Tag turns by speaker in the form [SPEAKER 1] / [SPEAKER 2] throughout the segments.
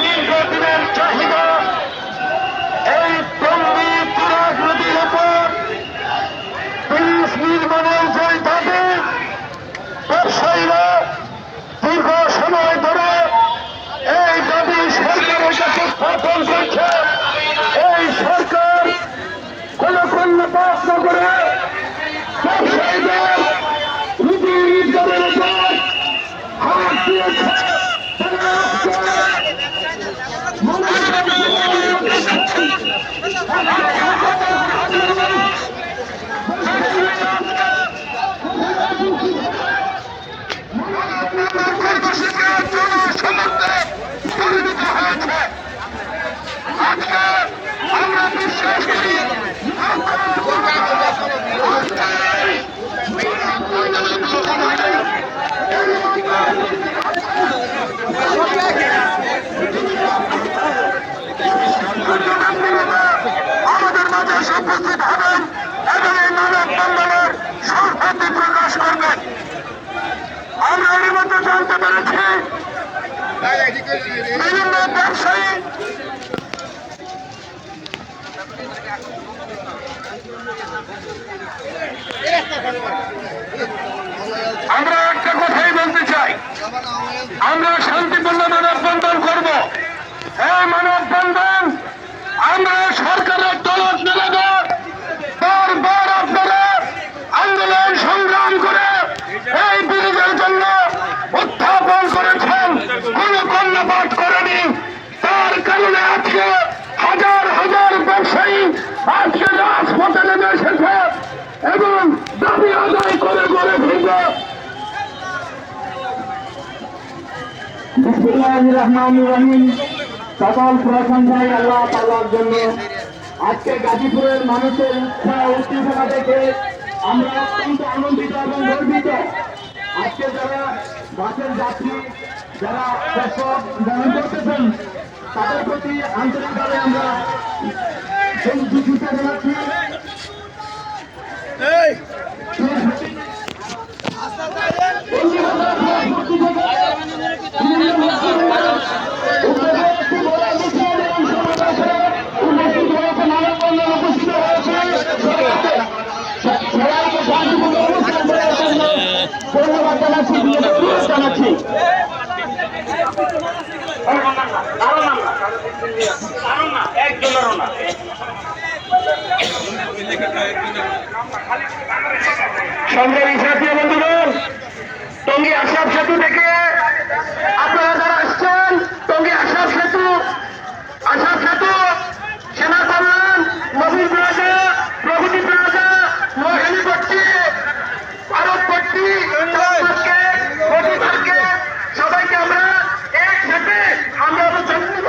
[SPEAKER 1] দীর্ঘদিনের চাহিদা এই টঙ্গী তুরাগ নদীর উপর ব্রিজ নির্মাণের যে দাবি ব্যবসায়ীরা দীর্ঘ সময় ধরে এই দাবি সরকারের কাছে স্থাপন করছে। এই সরকার কোন কর্ণপাত না করে ব্যবসায়ীদের নির্যাতনের উপর হাত দিয়েছে। আমরা বিশ্বাস করি আমাদের মাঝে উপস্থিত হবেন এবং এই মানববন্ধনের সংহতি প্রকাশ করবেন। আমরা এর মধ্যে জানতে পেরেছি বিভিন্ন ব্যবসায়ী আমরা একটা কথাই বলতে চাই, আমরা শান্তিপূর্ণ মানববন্ধন করব। এই মানববন্ধন আমরা সরকারের তলব মেলাব। বারবার আপনারা আন্দোলন সংগ্রাম করে এই ব্রিজের জন্য উত্থাপন করেছেন, কোন কর্ণপাত করেনি। তার কারণে আজকে হাজার হাজার ব্যবসায়ী আজকে রাজপথে নেমে এসেছে এবং দাবি আদায় করে গড়ে ফিরবে। বিসমিল্লাহির রহমানির রহিম। সকল প্রশংসাই আল্লাহ তাআলার জন্য। আজকে গাজীপুরের মানুষের উৎসাহ উদ্দীপনা দেখে আমরা অত্যন্ত আনন্দিত এবং গর্বিত। আজকে যারা বাসের যাত্রী, যারা দর্শক গ্রহণ করতেছেন, তাদের প্রতি আন্তরিকভাবে আমরা দুঃখিত জানাচ্ছি। সংগ্রামী সাথী বন্ধুগণ, টঙ্গী আশরাফ সেতু থেকে আপনারা যারা আসছেন, টঙ্গী আশরাফ সেতু সেনা কল্যাণ, নবীন প্লাজা, প্রগতি প্লাজা, হেলিপট্টি, ভারতপট্টি, সবাইকে আমরা একসাথে আমরা অবস্থান নেব।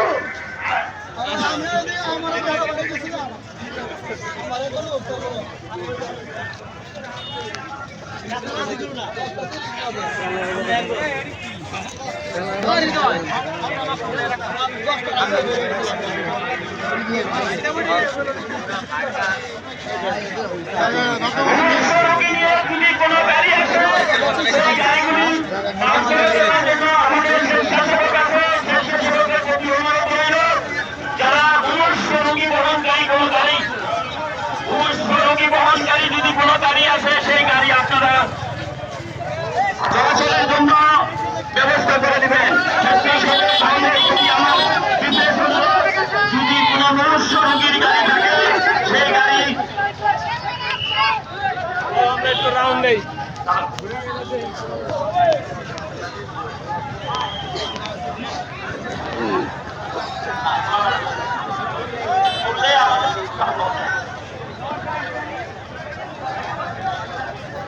[SPEAKER 1] যদি কোনো গাড়ি আসে, সেই গাড়িগুলি যারা মুমূর্ষু রোগী বহনকারী কোনো গাড়ি, মুমূর্ষু রোগী বহনকারী যদি কোনো গাড়ি আসে, সেই গাড়ি আপনারা চলাচলের জন্য ব্যবস্থা করে দিবেন। যদি কোনো মুমূর্ষু রোগীর গাড়ি থাকে, সেই গাড়ি রাউন্ড নেই।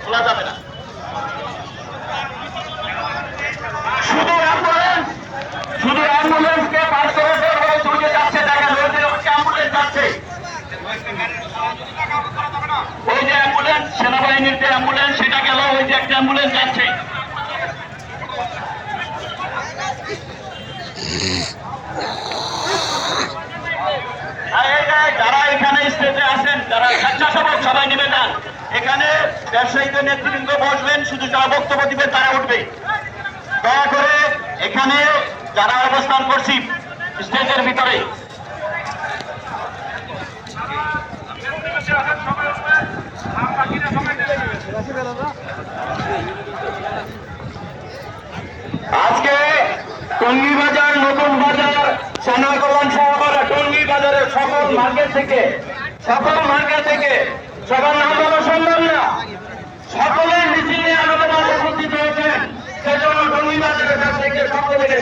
[SPEAKER 1] খোলা যাবে না। শুধু অ্যাম্বুলেন্সকে পার করে চলে যাচ্ছে, দেখা অ্যাম্বুলেন্স যাচ্ছে। ওই যে অ্যাম্বুলেন্স, সেনাবাহিনীর যে অ্যাম্বুলেন্স, সেটা গেল, ওই যে একটা অ্যাম্বুলেন্স যাচ্ছে।
[SPEAKER 2] যারা এখানে স্টেজে আছেন, যারা স্বেচ্ছাসেবক, সবাই নিবেদন এখানে ব্যবসায়ীদের নেতৃবৃন্দ বসবেন, শুধু যারা বক্তব্য দিবেন তারা উঠবে। দয়া করে এখানে যারা অবস্থান করছি স্টেজের ভিতরে, আজকে টঙ্গী বাজার, নতুন বাজার, সেনা কল্যাণ সহকারে টঙ্গী বাজারের সকল মার্কেট থেকে সবার নাম বলা সম্ভব না, সকলের মিছিলে আমাদের মাঝে উপস্থিত হয়েছেন। সেজন্য টঙ্গী বাজারের কাছ থেকে সকলকে